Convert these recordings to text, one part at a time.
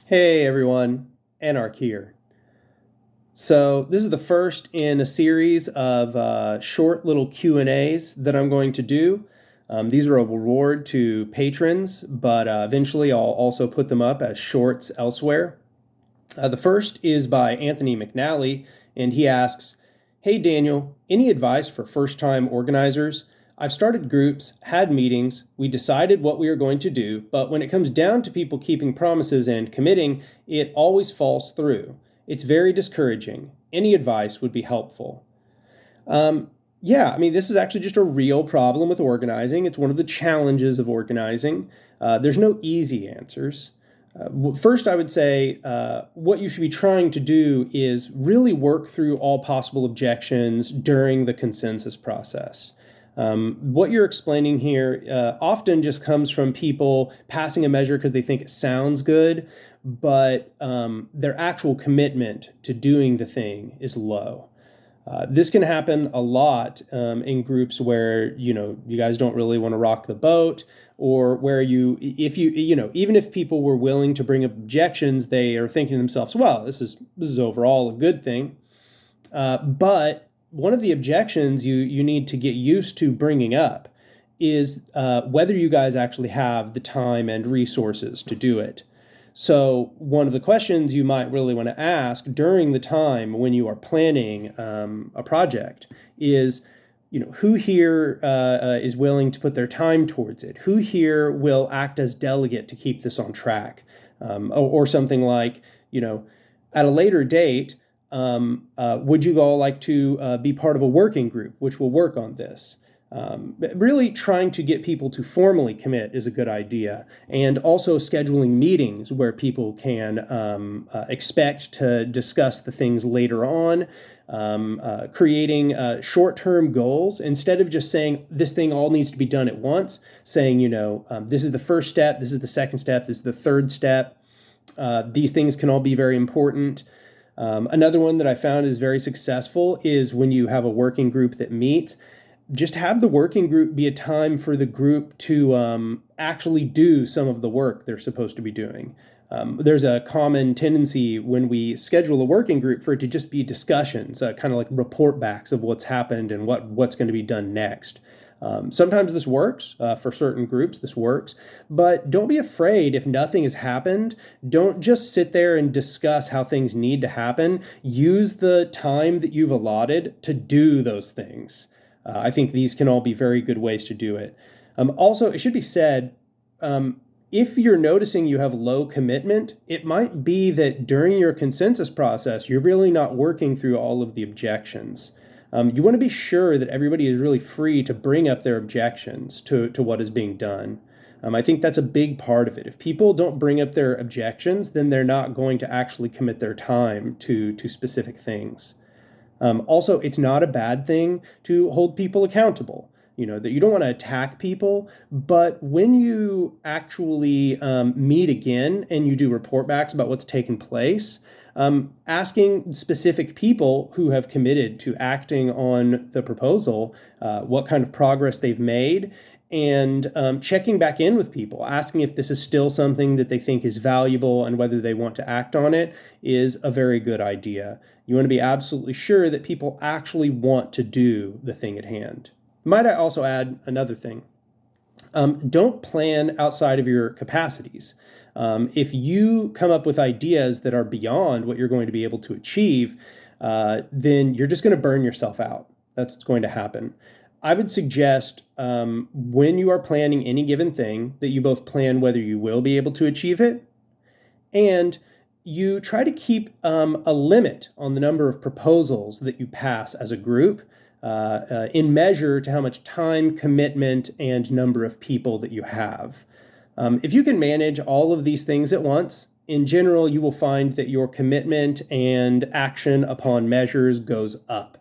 Hey everyone, Anark here. So this is the first in a series of short little Q&As that I'm going to do. These are a reward to patrons, but eventually I'll also put them up as shorts elsewhere. The first is by Anthony McNally, and he asks, "Hey Daniel, any advice for first-time organizers? I've started groups, had meetings, we decided what we are going to do, but when it comes down to people keeping promises and committing, it always falls through. It's very discouraging. Any advice would be helpful." Yeah, I mean, this is actually just a real problem with organizing. It's one of the challenges of organizing. There's no easy answers. First, I would say what you should be trying to do is really work through all possible objections during the consensus process. What you're explaining here often just comes from people passing a measure because they think it sounds good, but their actual commitment to doing the thing is low. This can happen a lot in groups where you guys don't really want to rock the boat, or where even if people were willing to bring up objections, they are thinking to themselves, "Well, this is overall a good thing." But one of the objections you need to get used to bringing up is whether you guys actually have the time and resources to do it. So one of the questions you might really want to ask during the time when you are planning a project is, who here is willing to put their time towards it? Who here will act as delegate to keep this on track? Or something like, at a later date, would you all like to be part of a working group which will work on this? Really trying to get people to formally commit is a good idea, and also scheduling meetings where people can expect to discuss the things later on, creating short-term goals instead of just saying this thing all needs to be done at once, saying, this is the first step, this is the second step, this is the third step. These things can all be very important. Another one that I found is very successful is when you have a working group that meets, just have the working group be a time for the group to actually do some of the work they're supposed to be doing. There's a common tendency when we schedule a working group for it to just be discussions, kind of like report backs of what's happened and what's going to be done next. Sometimes this works for certain groups, this works, but don't be afraid if nothing has happened. Don't just sit there and discuss how things need to happen. Use the time that you've allotted to do those things. I think these can all be very good ways to do it. Also, it should be said, if you're noticing you have low commitment, it might be that during your consensus process, you're really not working through all of the objections. You want to be sure that everybody is really free to bring up their objections to what is being done. I think that's a big part of it. If people don't bring up their objections, then they're not going to actually commit their time to specific things. Also, it's not a bad thing to hold people accountable. That you don't want to attack people, but when you actually meet again and you do report backs about what's taken place, asking specific people who have committed to acting on the proposal what kind of progress they've made, and checking back in with people, asking if this is still something that they think is valuable and whether they want to act on it is a very good idea. You want to be absolutely sure that people actually want to do the thing at hand. Might I also add another thing? Don't plan outside of your capacities. If you come up with ideas that are beyond what you're going to be able to achieve, then you're just going to burn yourself out. That's what's going to happen. I would suggest when you are planning any given thing that you both plan whether you will be able to achieve it, and you try to keep a limit on the number of proposals that you pass as a group in measure to how much time, commitment, and number of people that you have. If you can manage all of these things at once, in general, you will find that your commitment and action upon measures goes up.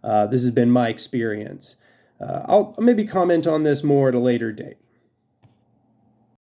This has been my experience. I'll maybe comment on this more at a later date.